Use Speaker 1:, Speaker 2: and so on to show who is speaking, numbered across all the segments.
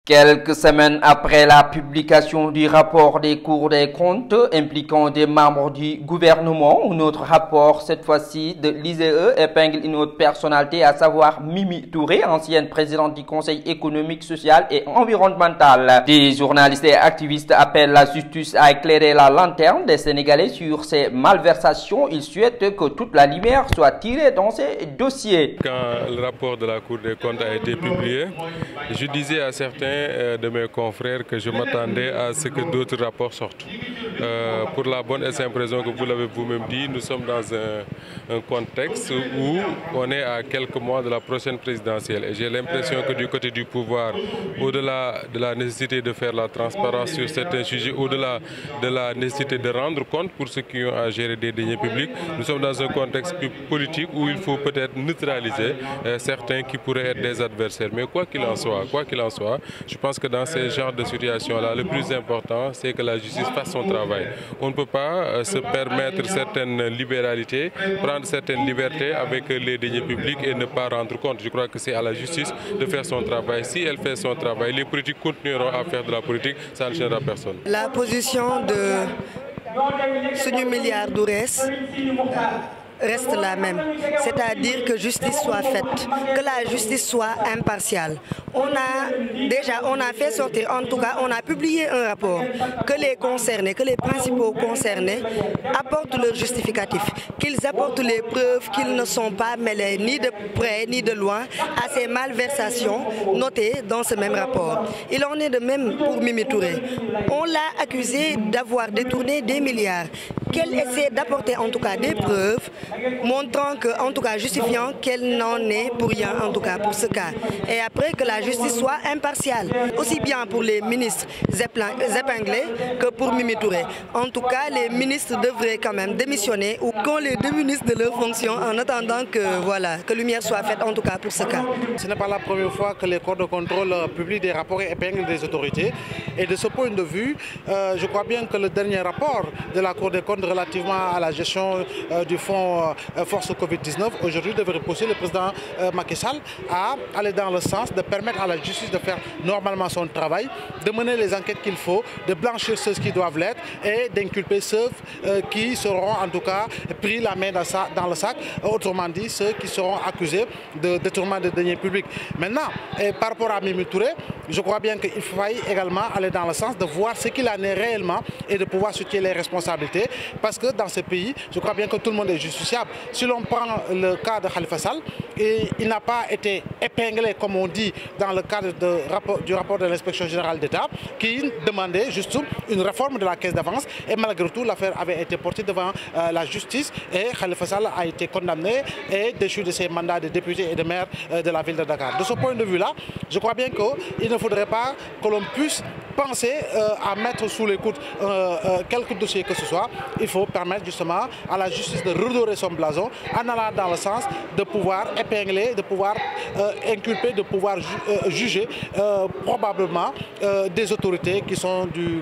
Speaker 1: Quelques semaines après la publication du rapport des cours des comptes impliquant des membres du gouvernement, un autre rapport, cette fois-ci de l'ISEE, épingle une autre personnalité, à savoir Mimi Touré, ancienne présidente du Conseil économique, social et environnemental. Des journalistes et activistes appellent la justice à éclairer la lanterne des Sénégalais sur ces malversations. Ils souhaitent que toute la lumière soit tirée dans ces dossiers.
Speaker 2: Quand le rapport de la Cour des comptes a été publié, je disais à certains de mes confrères que je m'attendais à ce que d'autres rapports sortent. Pour la bonne et simple raison que vous l'avez vous-même dit, nous sommes dans un contexte où on est à quelques mois de la prochaine présidentielle. Et j'ai l'impression que du côté du pouvoir, au-delà de la nécessité de faire la transparence sur certains sujets, au-delà de la nécessité de rendre compte pour ceux qui ont à gérer des deniers publics, nous sommes dans un contexte plus politique où il faut peut-être neutraliser certains qui pourraient être des adversaires. Mais quoi qu'il en soit, je pense que dans ces genres de situations-là, le plus important, c'est que la justice fasse son travail. On ne peut pas se permettre certaines libéralités, prendre certaines libertés avec les deniers publics et ne pas rendre compte. Je crois que c'est à la justice de faire son travail. Si elle fait son travail, les politiques continueront à faire de la politique, ça ne gênera personne.
Speaker 3: La position de Sunu Milliard Dourès reste la même, c'est-à-dire que justice soit faite, que la justice soit impartiale. On a fait sortir, en tout cas, on a publié un rapport que les concernés, que les principaux concernés apportent leur justificatif, qu'ils apportent les preuves qu'ils ne sont pas mêlés ni de près ni de loin à ces malversations notées dans ce même rapport. Il en est de même pour Mimi Touré. On l'a accusé d'avoir détourné des milliards. Qu'elle essaie d'apporter en tout cas des preuves montrant que, en tout cas, justifiant qu'elle n'en est pour rien, en tout cas pour ce cas. Et après que la justice soit impartiale, aussi bien pour les ministres épinglés que pour Mimi Touré. En tout cas, les ministres devraient quand même démissionner ou qu'on les démunisse de leurs fonctions en attendant que, voilà, que lumière soit faite, en tout cas pour ce cas.
Speaker 4: Ce n'est pas la première fois que les corps de contrôle publient des rapports et épinglent des autorités. Et de ce point de vue, je crois bien que le dernier rapport de la Cour des comptes relativement à la gestion du fonds Force Covid-19, aujourd'hui devrait pousser le président Macky Sall à aller dans le sens de permettre à la justice de faire normalement son travail, de mener les enquêtes qu'il faut, de blanchir ceux qui doivent l'être et d'inculper ceux qui seront en tout cas pris la main dans le sac, autrement dit ceux qui seront accusés de détournement de deniers publics. Maintenant, par rapport à Mimi Touré, je crois bien qu'il faille également aller dans le sens de voir ce qu'il en est réellement et de pouvoir situer les responsabilités. Parce que dans ce pays, je crois bien que tout le monde est justiciable. Si l'on prend le cas de Khalifa Sall, il n'a pas été épinglé, comme on dit, dans le cadre du rapport de l'inspection générale d'État, qui demandait juste une réforme de la caisse d'avance. Et malgré tout, l'affaire avait été portée devant la justice et Khalifa Sall a été condamné et déchu de ses mandats de député et de maire de la ville de Dakar. De ce point de vue-là, je crois bien qu'il ne faudrait pas que l'on puisse penser à mettre sous l'écoute quelques dossiers que ce soit. Il faut permettre justement à la justice de redorer son blason en allant dans le sens de pouvoir épingler, de pouvoir inculper, de pouvoir juger probablement des autorités qui sont du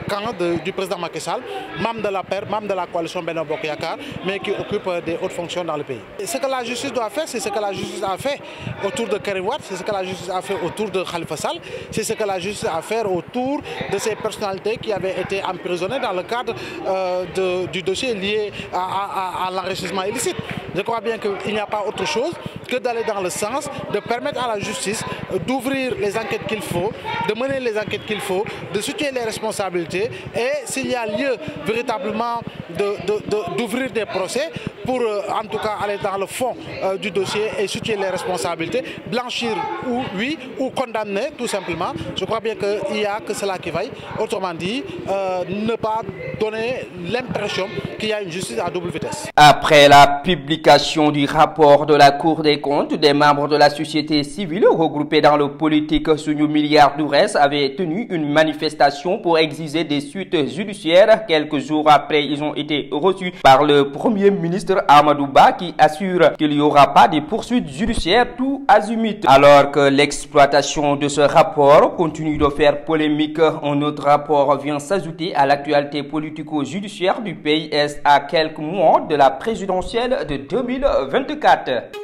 Speaker 4: camp du président Macky Sall, membres de la paire, membres de la coalition Benno Bokk Yakaar, mais qui occupent des hautes fonctions dans le pays. Et ce que la justice doit faire, c'est ce que la justice a fait autour de Karim Wade, c'est ce que la justice a fait autour de Khalifa Sall, c'est ce que la justice a fait autour de ces personnalités qui avaient été emprisonnées dans le cadre du dossier lié à l'enrichissement illicite. Je crois bien qu'il n'y a pas autre chose que d'aller dans le sens de permettre à la justice d'ouvrir les enquêtes qu'il faut, de mener les enquêtes qu'il faut, de situer les responsabilités et s'il y a lieu véritablement d'ouvrir des procès pour en tout cas aller dans le fond du dossier et situer les responsabilités, blanchir ou condamner tout simplement. Je crois bien qu'il n'y a que cela qui vaille. Autrement dit, ne pas donner l'impression qu'il y a une justice à double vitesse.
Speaker 1: Après la publication du rapport de la Cour des comptes, des membres de la société civile regroupés dans le politique Sunu Milliard Dourès avaient tenu une manifestation pour exiger des suites judiciaires. Quelques jours après, ils ont été reçus par le Premier ministre Amadou Ba qui assure qu'il n'y aura pas de poursuites judiciaires tout azimut. Alors que l'exploitation de ce rapport continue de faire polémique, un autre rapport vient s'ajouter à l'actualité politico-judiciaire du pays à quelques mois de la présidentielle de 2024.